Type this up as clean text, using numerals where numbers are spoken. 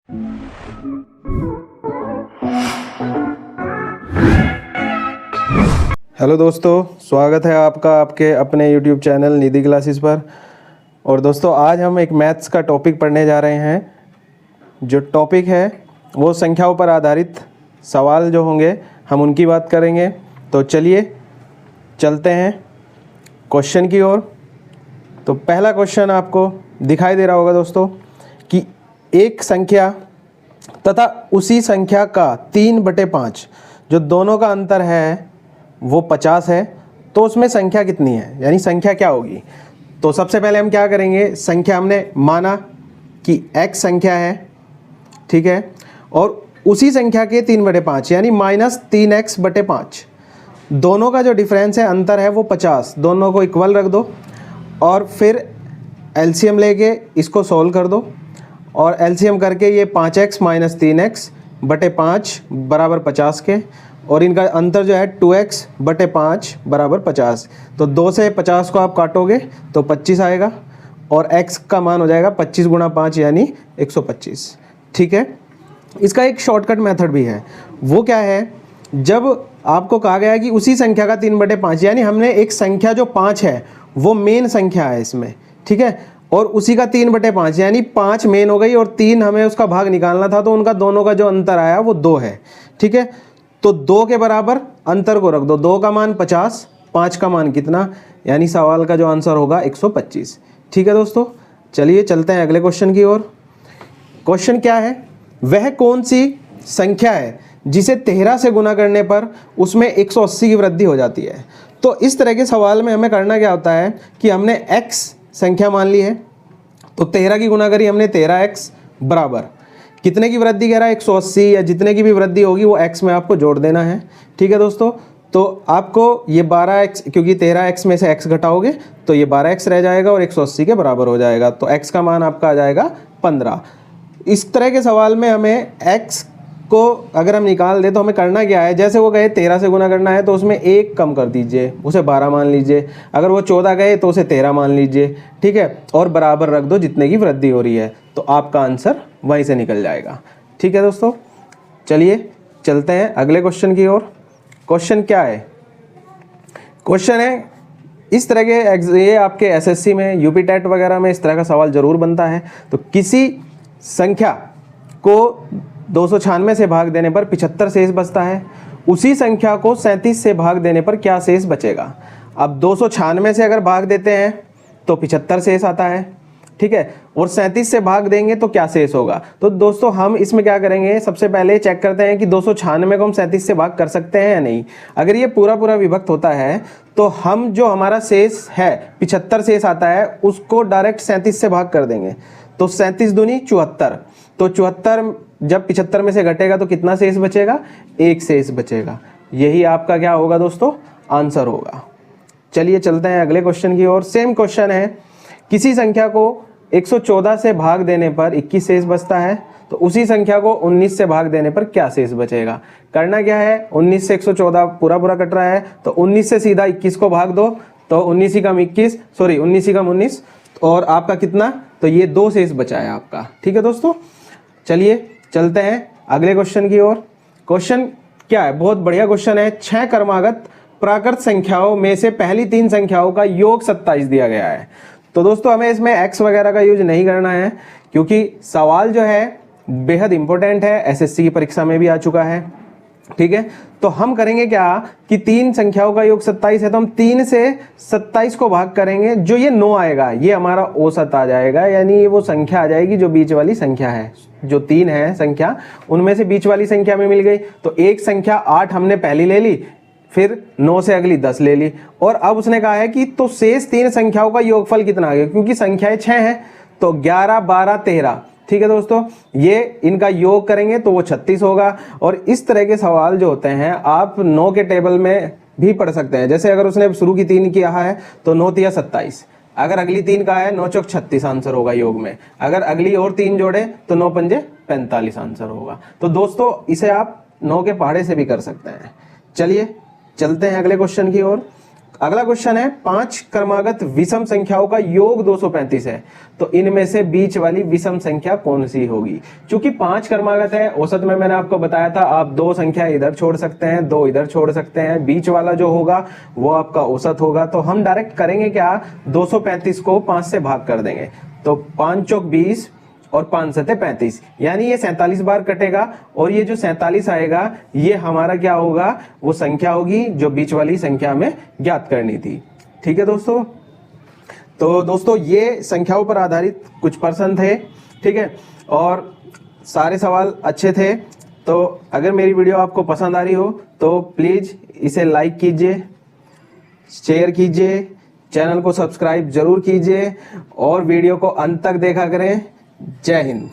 Hello दोस्तों, स्वागत है आपका आपके अपने YouTube चैनल निधि क्लासेस पर। और दोस्तों, आज हम एक मैथ्स का टॉपिक पढ़ने जा रहे हैं। जो टॉपिक है वो संख्याओं पर आधारित सवाल जो होंगे हम उनकी बात करेंगे। तो चलिए चलते हैं क्वेश्चन की ओर। तो पहला क्वेश्चन आपको दिखाई दे रहा होगा दोस्तों कि एक संख्या तथा उसी संख्या का 3/5 जो दोनों का अंतर है वो 50 है, तो उसमें संख्या कितनी है, यानी संख्या क्या होगी। तो सबसे पहले हम क्या करेंगे, संख्या हमने माना कि x संख्या है, ठीक है, और उसी संख्या के 3/5 यानी -3x/5 दोनों का जो डिफरेंस है, अंतर है, वो 50। दोनों को इक्वल रख दो और फिर एलसीएम लेके इसको सोल्व कर दो और एलसीएम करके ये 5x - 3x/5 बराबर 50 के, और इनका अंतर जो है 2x/5 बराबर 50। तो 2 से 50 को आप काटोगे तो 25 आएगा और x का मान हो जाएगा 25 × 5 यानी 125। ठीक है, इसका एक शॉर्टकट मेथड भी है। वो क्या है, जब आपको कहा गया है कि उसी संख्या का 3/5 यानी हमने एक संख्या जो 5 है वो मेन संख्या है इसमें, ठीक है, और उसी का 3/5 यानी 5 मेन हो गई और 3 हमें उसका भाग निकालना था, तो उनका दोनों का जो अंतर आया वो 2 है। ठीक है, तो 2 के बराबर अंतर को रख दो। 2 का मान 50, 5 का मान कितना, यानी सवाल का जो आंसर होगा 125। ठीक है दोस्तों, चलिए चलते हैं अगले क्वेश्चन की ओर। क्वेश्चन क्या है, वह कौन सी संख्या है जिसे 13 से गुना करने पर उसमें 180 की वृद्धि हो जाती है। तो इस तरह के सवाल में हमें करना क्या होता है कि हमने x संख्या मान ली है, तो 13 की गुना करी हमने, 13x बराबर कितने की वृद्धि कह रहा है, 180, या जितने की भी वृद्धि होगी वो x में आपको जोड़ देना है। ठीक है दोस्तों, तो आपको ये 12x, क्योंकि 13x में से x घटाओगे तो ये 12x रह जाएगा और 180 के बराबर हो जाएगा, तो x का मान आपका आ जाएगा 15। इस तरह के सवाल में हमें x को अगर हम निकाल दें तो हमें करना क्या है, जैसे वो कहे 13 से गुना करना है तो उसमें 1 कम कर दीजिए, उसे 12 मान लीजिए। अगर वो 14 गए तो उसे 13 मान लीजिए, ठीक है, और बराबर रख दो जितने की वृद्धि हो रही है, तो आपका आंसर वहीं से निकल जाएगा। ठीक है दोस्तों, चलिए चलते हैं अगले क्वेश्चन की ओर। क्वेश्चन क्या है, क्वेश्चन है इस तरह के, ये आपके एसएससी में, यूपी टेट वगैरह में इस तरह का सवाल जरूर बनता है। तो किसी संख्या को 296 से भाग देने पर 75 शेष बचता है, उसी संख्या को 37 से भाग देने पर क्या शेष बचेगा। अब 296 से अगर भाग देते हैं तो 75 शेष आता है, ठीक है, और 37 से भाग देंगे तो क्या शेष होगा। तो दोस्तों हम इसमें क्या करेंगे, सबसे पहले चेक करते हैं कि 296 को हम 37 से भाग कर सकते हैं या नहीं। अगर ये पूरा पूरा विभक्त होता है तो हम जो हमारा शेष है 75 शेष आता है उसको डायरेक्ट 37 से भाग कर देंगे, तो 37 दूनी 74, तो 74 जब 75 में से घटेगा तो कितना शेष बचेगा, 1 शेष बचेगा। यही आपका क्या होगा दोस्तों, आंसर होगा। चलिए चलते हैं अगले क्वेश्चन की ओर। सेम क्वेश्चन है, किसी संख्या को 114 से भाग देने पर 21 शेष बचता है, तो उसी संख्या को 19 से भाग देने पर क्या शेष बचेगा। करना क्या है, 19 से 114 पूरा पूरा कट रहा है, तो 19 से सीधा 21 को भाग दो, तो 19 ही कम 21, सॉरी 19 ही कम 19, और आपका कितना, तो ये 2 शेष बचा है आपका। ठीक है दोस्तों, चलिए चलते हैं अगले क्वेश्चन की ओर। क्वेश्चन क्या है, बहुत बढ़िया क्वेश्चन है। 6 क्रमागत प्राकृत संख्याओं में से पहली 3 संख्याओं का योग 27 दिया गया है। तो दोस्तों हमें इसमें x वगैरह का यूज नहीं करना है, क्योंकि सवाल जो है बेहद इंपॉर्टेंट है, एसएससी की परीक्षा में भी आ चुका है। ठीक है, तो हम करेंगे क्या कि 3 संख्याओं का योग 27 है, तो हम 3 से 27 को भाग करेंगे, जो ये 9 आएगा ये हमारा औसत आ जाएगा, यानी ये वो संख्या आ जाएगी जो बीच वाली संख्या है। जो 3 है संख्या, उनमें से बीच वाली संख्या में मिल गई, तो एक संख्या 8 हमने पहली ले ली, फिर 9 से अगली 10 ले ली, और अब उसने कहा है कि तो शेष 3 संख्याओं का योगफल कितना आ गया, क्योंकि संख्याएं 6 हैं, तो 11, 12, 13। ठीक है दोस्तों, ये इनका योग करेंगे तो वो 36 होगा। और इस तरह के सवाल जो होते हैं आप 9 के टेबल में भी पढ़ सकते हैं। जैसे अगर उसने शुरू की 3 किया है तो 9 तिया 27, अगर अगली 3 का है 9 चौक 36 आंसर होगा योग में, अगर अगली और 3 जोड़े तो 9 पंजे 45 आंसर होगा। तो दोस्तों इसे आप 9 के पहाड़े से भी कर सकते हैं। चलिए चलते हैं अगले क्वेश्चन की ओर। अगला क्वेश्चन है 5 क्रमागत विषम संख्याओं का योग 235 है, तो इनमें से बीच वाली विषम संख्या कौन सी होगी। क्योंकि 5 क्रमागत है, औसत में मैंने आपको बताया था आप 2 संख्या इधर छोड़ सकते हैं, 2 इधर छोड़ सकते हैं, बीच वाला जो होगा वो आपका औसत होगा। तो हम डायरेक्ट करेंगे क्या, 235 को 5 से भाग कर देंगे, तो 5 चौक 20 और 5 सते 35, यानी ये 47 बार कटेगा और ये जो 47 आएगा ये हमारा क्या होगा, वो संख्या होगी जो बीच वाली संख्या में ज्ञात करनी थी। ठीक है दोस्तों, तो दोस्तों ये संख्याओं पर आधारित कुछ प्रश्न थे, ठीक है, और सारे सवाल अच्छे थे। तो अगर मेरी वीडियो आपको पसंद आ रही हो तो प्लीज इसे लाइक कीजिए, शेयर कीजिए, चैनल को सब्सक्राइब जरूर कीजिए और वीडियो को अंत तक देखा करें। जय हिंद।